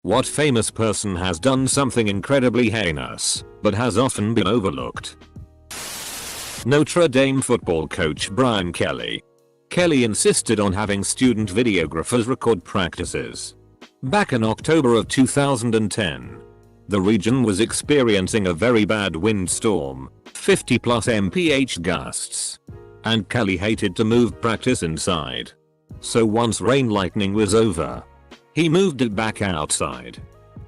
What famous person has done something incredibly heinous, but has often been overlooked? Notre Dame football coach Brian Kelly. Kelly insisted on having student videographers record practices. Back in October of 2010, the region was experiencing a very bad windstorm, 50+ mph gusts. And Kelly hated to move practice inside. So once rain lightning was over, he moved it back outside.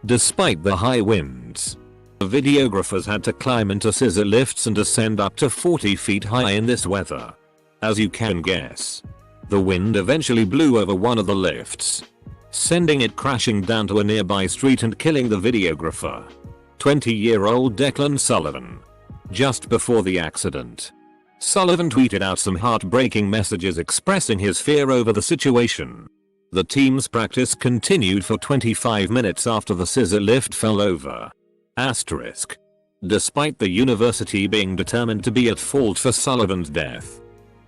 Despite the high winds, the videographers had to climb into scissor lifts and ascend up to 40 feet high in this weather. As you can guess, the wind eventually blew over one of the lifts, sending it crashing down to a nearby street and killing the videographer, 20-year-old Declan Sullivan. Just before the accident, Sullivan tweeted out some heartbreaking messages expressing his fear over the situation. The team's practice continued for 25 minutes after the scissor lift fell over. Asterisk. Despite the university being determined to be at fault for Sullivan's death,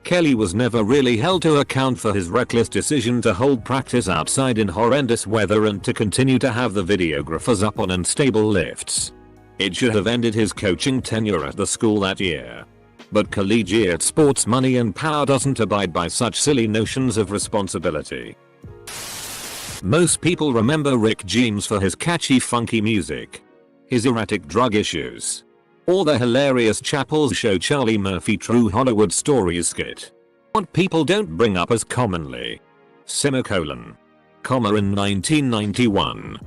Kelly was never really held to account for his reckless decision to hold practice outside in horrendous weather and to continue to have the videographers up on unstable lifts. It should have ended his coaching tenure at the school that year. But collegiate sports money and power doesn't abide by such silly notions of responsibility. Most people remember Rick James for his catchy funky music, his erratic drug issues, or the hilarious Chappelle's Show Charlie Murphy True Hollywood Stories skit. What people don't bring up as commonly. Semicolon. Comma in 1991.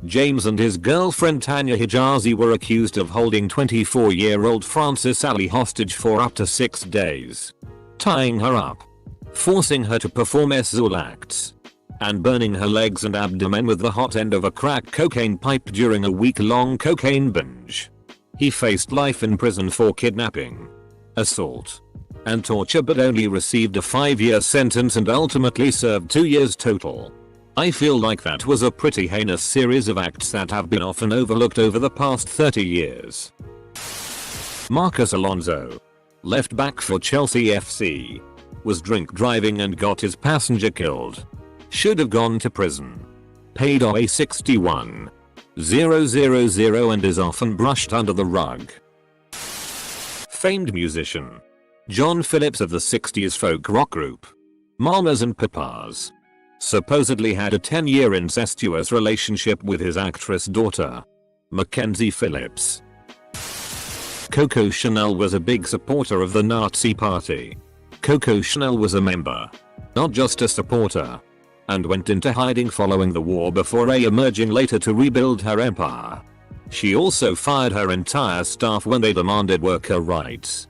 James and his girlfriend Tanya Hijazi were accused of holding 24-year-old Frances Alley hostage for up to 6 days, tying her up, forcing her to perform sexual acts, and burning her legs and abdomen with the hot end of a crack cocaine pipe during a week-long cocaine binge. He faced life in prison for kidnapping, assault, and torture but only received a 5-year sentence and ultimately served 2 years total. I feel like that was a pretty heinous series of acts that have been often overlooked over the past 30 years. Marcus Alonso, left back for Chelsea FC, was drink driving and got his passenger killed. Should have gone to prison. Paid away 61,000 and is often brushed under the rug. Famed musician John Phillips of the 60s folk rock group Mamas and Papas supposedly had a 10-year incestuous relationship with his actress daughter, Mackenzie Phillips. Coco Chanel was a big supporter of the Nazi Party. Coco Chanel was a member, not just a supporter, and went into hiding following the war before emerging later to rebuild her empire. She also fired her entire staff when they demanded worker rights.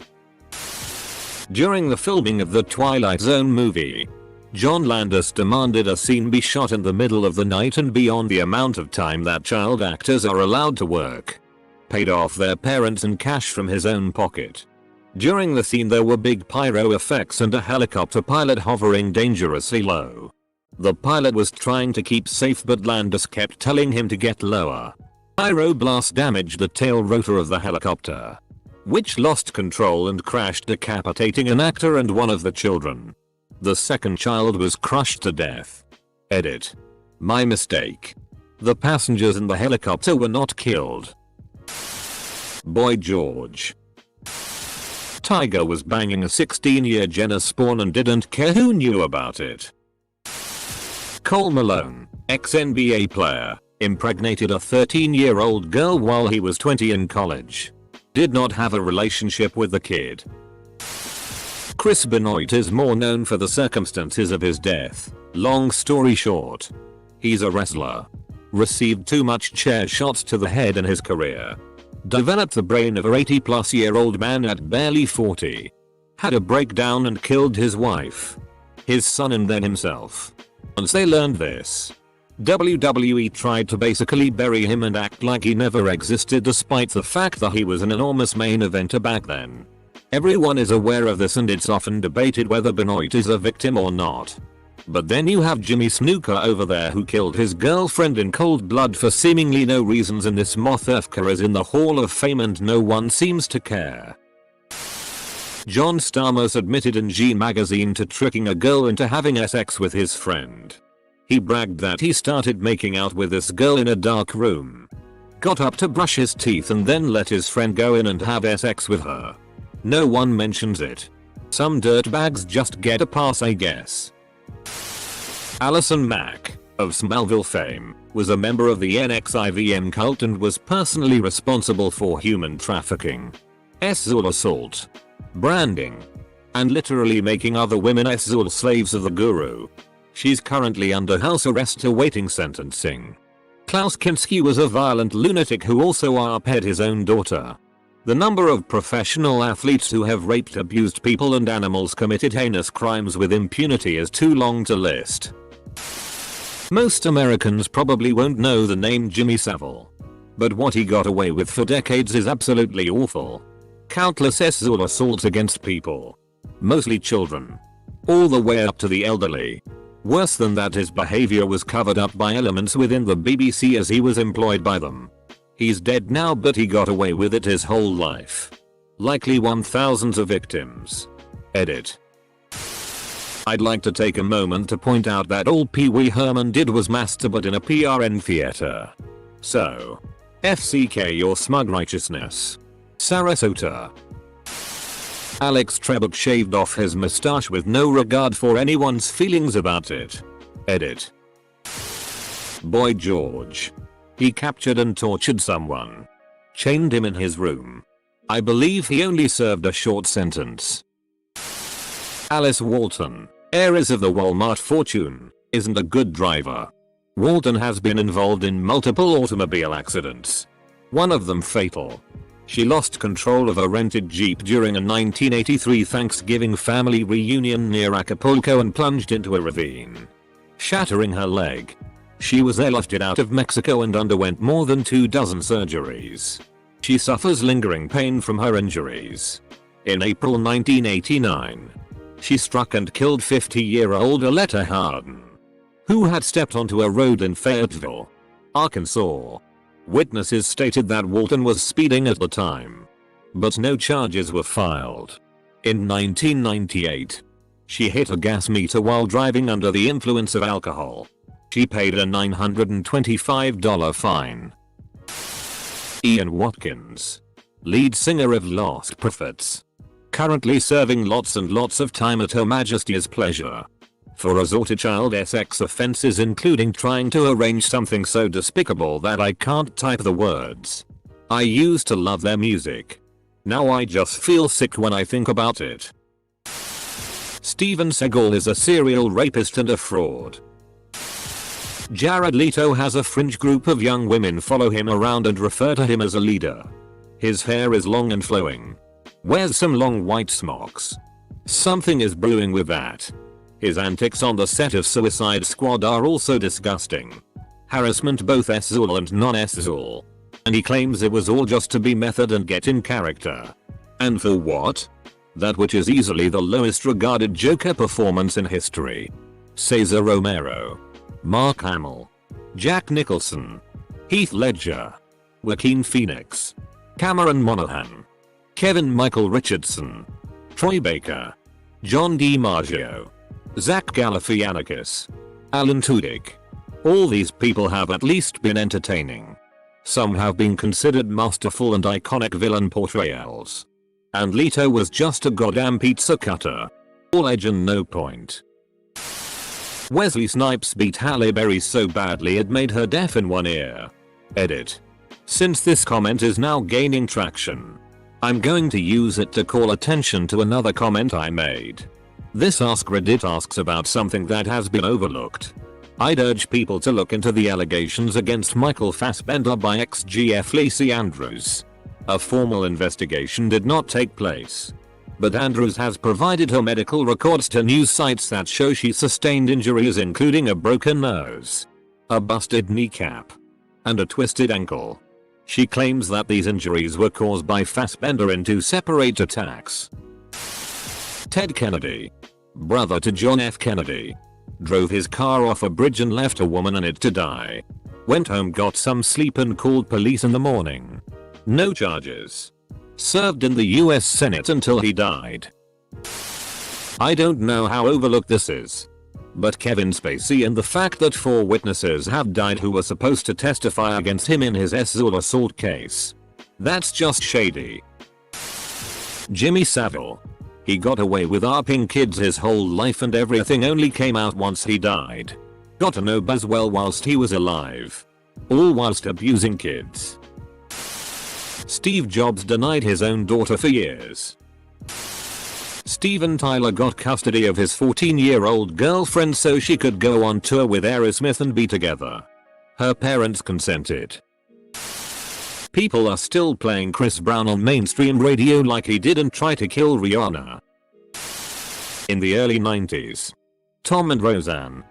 During the filming of the Twilight Zone movie, John Landis demanded a scene be shot in the middle of the night and beyond the amount of time that child actors are allowed to work. Paid off their parents in cash from his own pocket. During the scene there were big pyro effects and a helicopter pilot hovering dangerously low. The pilot was trying to keep safe but Landis kept telling him to get lower. Pyro blast damaged the tail rotor of the helicopter, which lost control and crashed, decapitating an actor and one of the children. The second child was crushed to death. Edit. My mistake. The passengers in the helicopter were not killed. Boy George. Tiger was banging a 16-year Jenna Spawn and didn't care who knew about it. Cole Malone, ex-NBA player, impregnated a 13-year-old girl while he was 20 in college. Did not have a relationship with the kid. Chris Benoit is more known for the circumstances of his death. Long story short, he's a wrestler. Received too much chair shots to the head in his career. Developed the brain of a 80-plus-year-old man at barely 40. Had a breakdown and killed his wife, his son and then himself. Once they learned this, WWE tried to basically bury him and act like he never existed despite the fact that he was an enormous main eventer back then. Everyone is aware of this and it's often debated whether Benoit is a victim or not. But then you have Jimmy Snuka over there who killed his girlfriend in cold blood for seemingly no reasons, and this Mothefka is in the Hall of Fame and no one seems to care. John Stamos admitted in G magazine to tricking a girl into having sex with his friend. He bragged that he started making out with this girl in a dark room. Got up to brush his teeth and then let his friend go in and have sex with her. No one mentions it. Some dirtbags just get a pass, I guess. Allison Mack, of Smallville fame, was a member of the NXIVM cult and was personally responsible for human trafficking, sexual assault, branding, and literally making other women sexual slaves of the guru. She's currently under house arrest awaiting sentencing. Klaus Kinski was a violent lunatic who also RP'd his own daughter. The number of professional athletes who have raped, abused people and animals, committed heinous crimes with impunity is too long to list. Most Americans probably won't know the name Jimmy Savile. But what he got away with for decades is absolutely awful. Countless sexual assaults against people. Mostly children. All the way up to the elderly. Worse than that, his behavior was covered up by elements within the BBC as he was employed by them. He's dead now, but he got away with it his whole life. Likely won thousands of victims. Edit. I'd like to take a moment to point out that all Pee Wee Herman did was masturbate in a PRN theater. So, FCK your smug righteousness. Sarasota. Alex Trebek shaved off his mustache with no regard for anyone's feelings about it. Edit. Boy George. He captured and tortured someone. Chained him in his room. I believe he only served a short sentence. Alice Walton, heiress of the Walmart fortune, isn't a good driver. Walton has been involved in multiple automobile accidents. One of them fatal. She lost control of a rented Jeep during a 1983 Thanksgiving family reunion near Acapulco and plunged into a ravine, shattering her leg. She was airlifted out of Mexico and underwent more than 24 surgeries. She suffers lingering pain from her injuries. In April 1989, she struck and killed 50-year-old Aletta Harden, who had stepped onto a road in Fayetteville, Arkansas. Witnesses stated that Walton was speeding at the time, but no charges were filed. In 1998, she hit a gas meter while driving under the influence of alcohol. She paid a $925 fine. Ian Watkins, lead singer of Lost Prophets, currently serving lots and lots of time at Her Majesty's pleasure for assaulted child sex offenses, including trying to arrange something so despicable that I can't type the words. I used to love their music. Now I just feel sick when I think about it. Steven Seagal is a serial rapist and a fraud. Jared Leto has a fringe group of young women follow him around and refer to him as a leader. His hair is long and flowing. Wears some long white smocks. Something is brewing with that. His antics on the set of Suicide Squad are also disgusting. Harassment both sexual and non-sexual. And he claims it was all just to be method and get in character. And for what? That which is easily the lowest regarded Joker performance in history. Cesar Romero, Mark Hamill, Jack Nicholson, Heath Ledger, Joaquin Phoenix, Cameron Monaghan, Kevin Michael Richardson, Troy Baker, John DiMaggio, Zach Galifianakis, Alan Tudyk. All these people have at least been entertaining. Some have been considered masterful and iconic villain portrayals. And Leto was just a goddamn pizza cutter. All edge and no point. Wesley Snipes beat Halle Berry so badly it made her deaf in one ear. Edit. Since this comment is now gaining traction, I'm going to use it to call attention to another comment I made. This Ask Reddit asks about something that has been overlooked. I'd urge people to look into the allegations against Michael Fassbender by ex-GF Lacey Andrews. A formal investigation did not take place, but Andrews has provided her medical records to news sites that show she sustained injuries including a broken nose, a busted kneecap, and a twisted ankle. She claims that these injuries were caused by Fassbender in 2 separate attacks. Ted Kennedy, brother to John F. Kennedy, drove his car off a bridge and left a woman in it to die. Went home, got some sleep and called police in the morning. No charges. Served in the US Senate until he died. I don't know how overlooked this is, But Kevin Spacey and the fact that 4 witnesses have died who were supposed to testify against him in his sexual assault case. That's just shady. Jimmy Savile. He got away with ARPing kids his whole life and everything only came out once he died. Got to know Boswell whilst he was alive. All whilst abusing kids. Steve Jobs denied his own daughter for years. Steven Tyler got custody of his 14-year-old girlfriend so she could go on tour with Aerosmith and be together. Her parents consented. People are still playing Chris Brown on mainstream radio like he didn't try to kill Rihanna. In the early 90s, Tom and Roseanne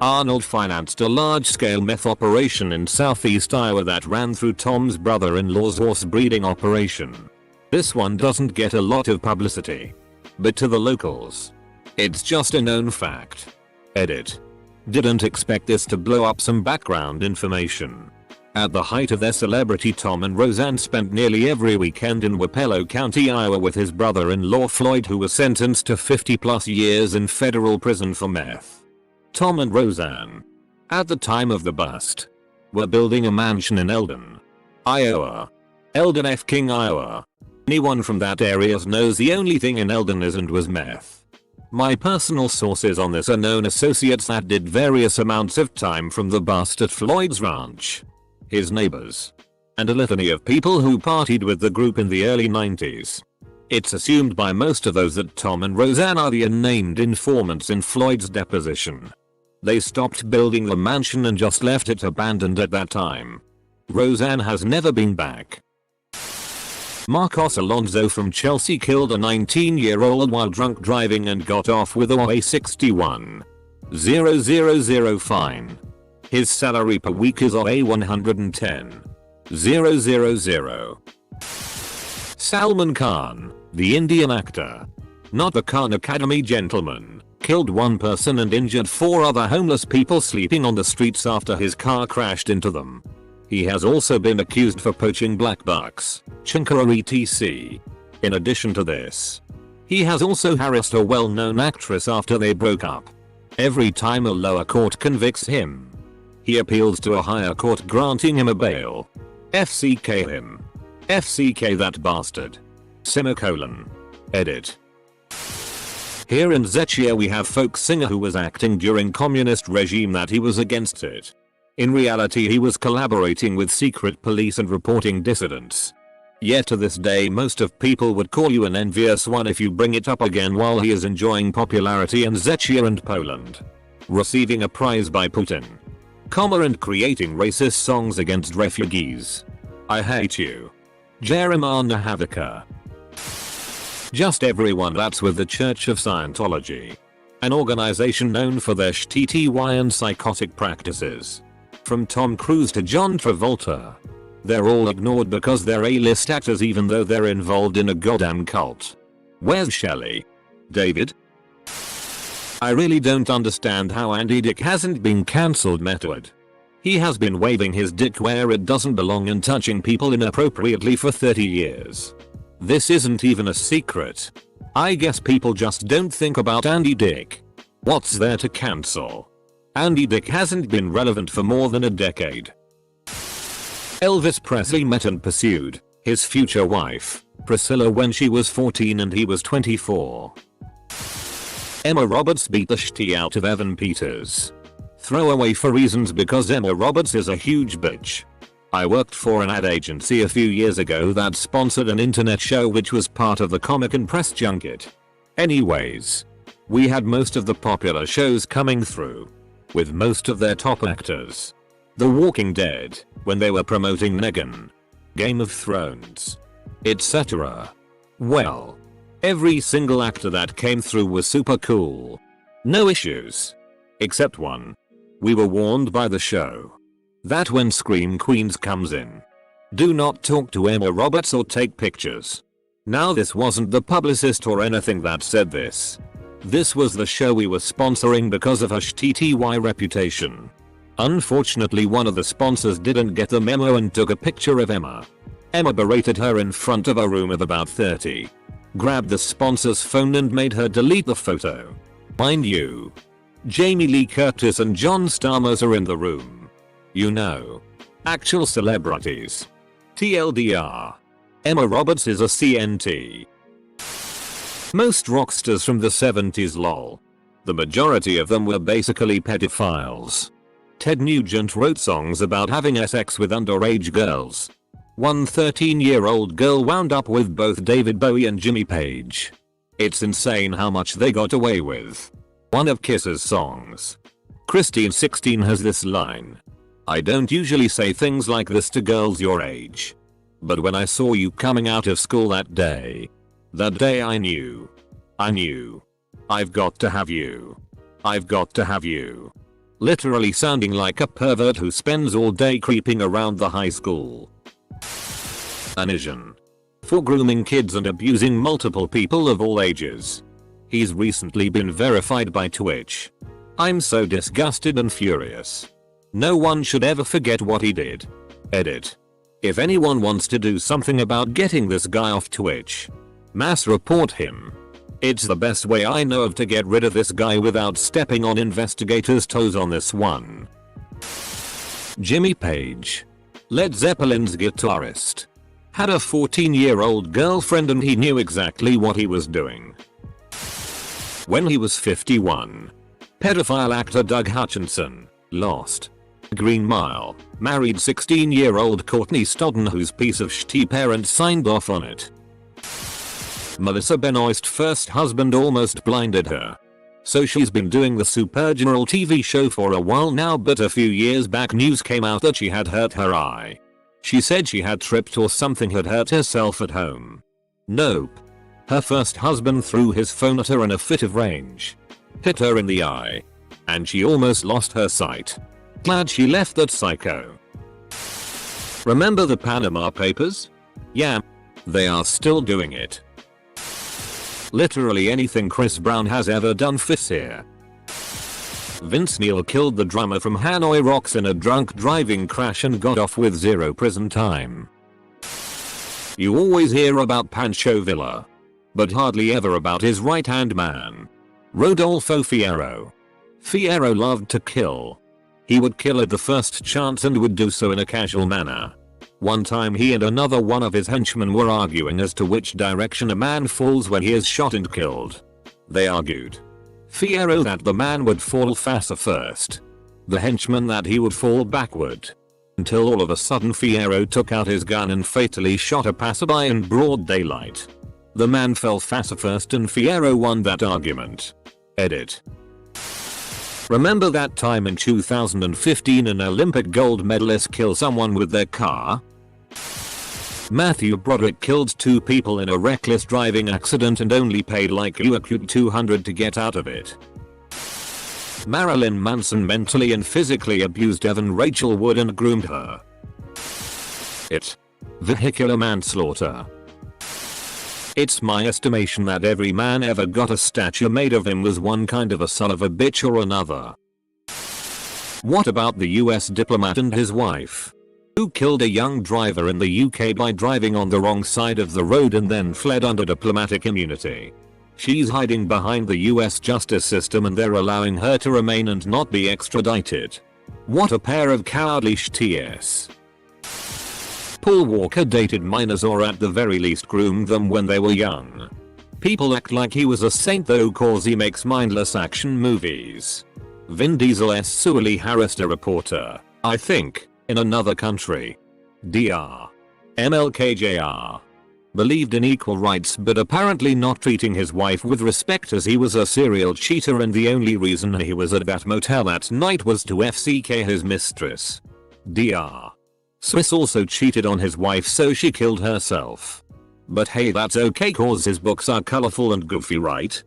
Arnold financed a large-scale meth operation in southeast Iowa that ran through Tom's brother-in-law's horse breeding operation. This one doesn't get a lot of publicity. But to the locals, it's just a known fact. Edit. Didn't expect this to blow up. Some background information. At the height of their celebrity, Tom and Roseanne spent nearly every weekend in Wapello County, Iowa with his brother-in-law Floyd, who was sentenced to 50+ years in federal prison for meth. Tom and Roseanne, at the time of the bust, were building a mansion in Eldon, Iowa. Eldon King, Iowa. Anyone from that area knows the only thing in Eldon is and was meth. My personal sources on this are known associates that did various amounts of time from the bust at Floyd's ranch, his neighbors, and a litany of people who partied with the group in the early 90s. It's assumed by most of those that Tom and Roseanne are the unnamed informants in Floyd's deposition. They stopped building the mansion and just left it abandoned at that time. Roseanne has never been back. Marcos Alonso from Chelsea killed a 19-year-old while drunk driving and got off with a 61,000 fine. His salary per week is a 110,000. Salman Khan, the Indian actor, not the Khan Academy gentleman, killed 1 person and injured 4 other homeless people sleeping on the streets after his car crashed into them. He has also been accused for poaching black bucks, chinkara etc. In addition to this, he has also harassed a well-known actress after they broke up. Every time a lower court convicts him, he appeals to a higher court granting him a bail. FCK him. FCK that bastard. Semicolon. Edit. Here in Czechia we have folk singer who was acting during communist regime that he was against it. In reality he was collaborating with secret police and reporting dissidents. Yet to this day most of people would call you an envious one if you bring it up again while he is enjoying popularity in Czechia and Poland. Receiving a prize by Putin. And creating racist songs against refugees. I hate you. Jeremiah Nahavika. Just everyone that's with the Church of Scientology. An organization known for their shitty and psychotic practices. From Tom Cruise to John Travolta. They're all ignored because they're A-list actors even though they're involved in a goddamn cult. Where's Shelley? David? I really don't understand how Andy Dick hasn't been cancelled metaward. He has been waving his dick where it doesn't belong and touching people inappropriately for 30 years. This isn't even a secret. I guess people just don't think about Andy Dick. What's there to cancel? Andy Dick hasn't been relevant for more than a decade. Elvis Presley met and pursued his future wife, Priscilla, when she was 14 and he was 24. Emma Roberts beat the shit out of Evan Peters. Throwaway for reasons because Emma Roberts is a huge bitch. I worked for an ad agency a few years ago that sponsored an internet show which was part of the Comic-Con press junket. Anyways, we had most of the popular shows coming through, with most of their top actors. The Walking Dead, when they were promoting Negan, Game of Thrones, etc. Well, every single actor that came through was super cool. No issues. Except one. We were warned by the show that when Scream Queens comes in, do not talk to Emma Roberts or take pictures. Now this wasn't the publicist or anything that said this. This was the show we were sponsoring because of her shitty reputation. Unfortunately one of the sponsors didn't get the memo and took a picture of Emma. Emma berated her in front of a room of about 30. Grabbed the sponsor's phone and made her delete the photo. Mind you, Jamie Lee Curtis and John Stamos are in the room. You know. Actual celebrities. TLDR. Emma Roberts is a CNT. Most rockstars from the 70s lol. The majority of them were basically pedophiles. Ted Nugent wrote songs about having sex with underage girls. One 13-year-old girl wound up with both David Bowie and Jimmy Page. It's insane how much they got away with. One of Kiss's songs, Christine 16, has this line. I don't usually say things like this to girls your age. But when I saw you coming out of school that day I knew. I've got to have you. I've got to have you. Literally sounding like a pervert who spends all day creeping around the high school. Anisian. For grooming kids and abusing multiple people of all ages. He's recently been verified by Twitch. I'm so disgusted and furious. No one should ever forget what he did. Edit. If anyone wants to do something about getting this guy off Twitch, mass report him. It's the best way I know of to get rid of this guy without stepping on investigators' toes on this one. Jimmy Page. Led Zeppelin's guitarist. Had a 14-year-old girlfriend and he knew exactly what he was doing. When he was 51. Pedophile actor Doug Hutchinson. Lost. Green Mile. Married 16-year-old Courtney Stodden whose piece of shitty parents signed off on it. Melissa Benoist's first husband almost blinded her. So she's been doing the Supergeneral TV show for a while now, but a few years back news came out that she had hurt her eye. She said she had tripped or something, had hurt herself at home. Nope. Her first husband threw his phone at her in a fit of rage. Hit her in the eye. And she almost lost her sight. Glad she left that psycho. Remember the Panama Papers? Yeah. They are still doing it. Literally anything Chris Brown has ever done fits here. Vince Neil killed the drummer from Hanoi Rocks in a drunk driving crash and got off with 0 prison time. You always hear about Pancho Villa, but hardly ever about his right-hand man, Rodolfo Fierro. Fierro loved to kill. He would kill at the first chance and would do so in a casual manner. One time he and another one of his henchmen were arguing as to which direction a man falls when he is shot and killed. They argued. Fierro that the man would fall faster first. The henchman that he would fall backward. Until all of a sudden Fierro took out his gun and fatally shot a passerby in broad daylight. The man fell faster first and Fierro won that argument. Edit. Remember that time in 2015 an Olympic gold medalist killed someone with their car? Matthew Broderick killed 2 people in a reckless driving accident and only paid like $200 to get out of it. Marilyn Manson mentally and physically abused Evan Rachel Wood and groomed her. It. Vehicular manslaughter. It's my estimation that every man ever got a statue made of him was one kind of a son of a bitch or another. What about the US diplomat and his wife? Who killed a young driver in the UK by driving on the wrong side of the road and then fled under diplomatic immunity. She's hiding behind the US justice system and they're allowing her to remain and not be extradited. What a pair of cowardly shits. Paul Walker dated minors or at the very least groomed them when they were young. People act like he was a saint though cause he makes mindless action movies. Vin Diesel sexually harassed a reporter, I think, in another country. Dr. MLK Jr. believed in equal rights but apparently not treating his wife with respect as he was a serial cheater and the only reason he was at that motel that night was to FCK his mistress. Dr. Swiss also cheated on his wife so she killed herself. But hey, that's okay cause his books are colorful and goofy, right?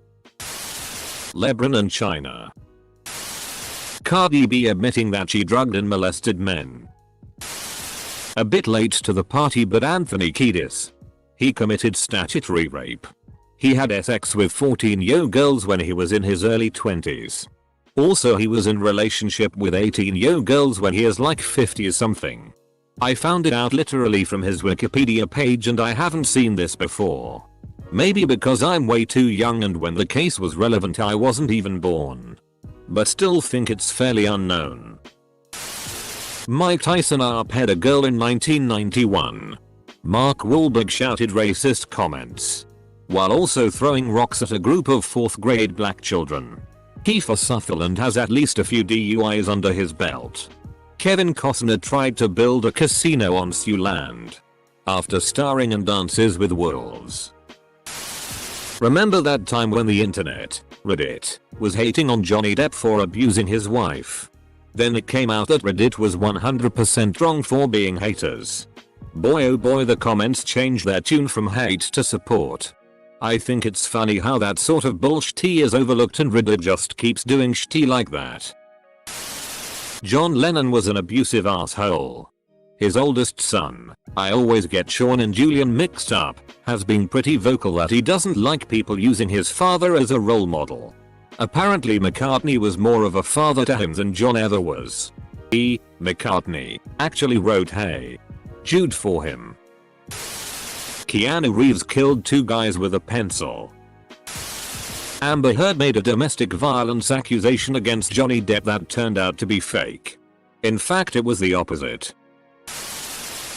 Lebron and China. Cardi B admitting that she drugged and molested men. A bit late to the party but Anthony Kiedis. He committed statutory rape. He had sex with 14-year-old girls when he was in his early 20s. Also he was in relationship with 18-year-old girls when he is like 50 something. I found it out literally from his Wikipedia page and I haven't seen this before. Maybe because I'm way too young and when the case was relevant I wasn't even born. but still think it's fairly unknown. Mike Tyson arped a girl in 1991. Mark Wahlberg shouted racist comments while also throwing rocks at a group of 4th grade black children. Kiefer Sutherland has at least a few DUIs under his belt. Kevin Costner tried to build a casino on Siouxland after starring in Dances with Wolves. Remember that time when the internet, Reddit, was hating on Johnny Depp for abusing his wife? Then it came out that Reddit was 100% wrong for being haters. Boy oh boy, the comments changed their tune from hate to support. I think it's funny how that sort of bullshit is overlooked and Reddit just keeps doing shit like that. John Lennon was an abusive asshole. His oldest son, I always get Sean and Julian mixed up, has been pretty vocal that he doesn't like people using his father as a role model. Apparently McCartney was more of a father to him than John ever was. McCartney actually wrote Hey Jude for him. Keanu Reeves killed 2 guys with a pencil. Amber Heard made a domestic violence accusation against Johnny Depp that turned out to be fake. In fact, it was the opposite.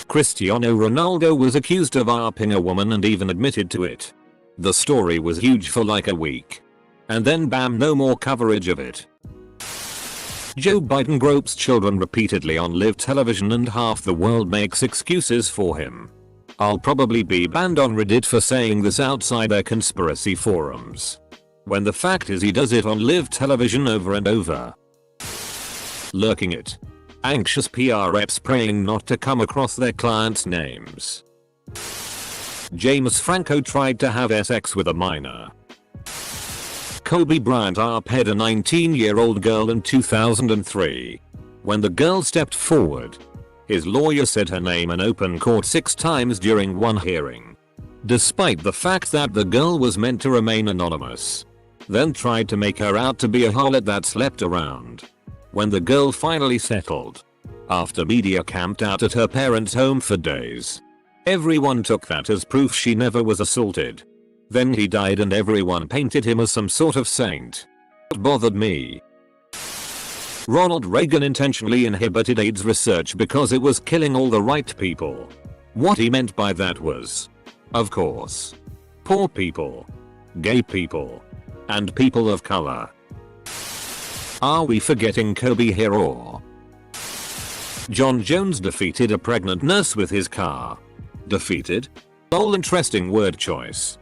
Cristiano Ronaldo was accused of raping a woman and even admitted to it. The story was huge for like a week. And then bam, no more coverage of it. Joe Biden gropes children repeatedly on live television and half the world makes excuses for him. I'll probably be banned on Reddit for saying this outside their conspiracy forums, when the fact is he does it on live television over and over. Lurking it. Anxious PR reps praying not to come across their clients' names. James Franco tried to have sex with a minor. Kobe Bryant raped a 19-year-old girl in 2003. When the girl stepped forward, his lawyer said her name in open court 6 times during one hearing, despite the fact that the girl was meant to remain anonymous. Then tried to make her out to be a harlot that slept around. When the girl finally settled, after media camped out at her parents' home for days, everyone took that as proof she never was assaulted. Then he died and everyone painted him as some sort of saint. It bothered me. Ronald Reagan intentionally inhibited AIDS research because it was killing all the right people. What he meant by that was, of course, poor people, gay people, and people of color. Are we forgetting Kobe here or? John Jones defeated a pregnant nurse with his car. Defeated? Interesting word choice.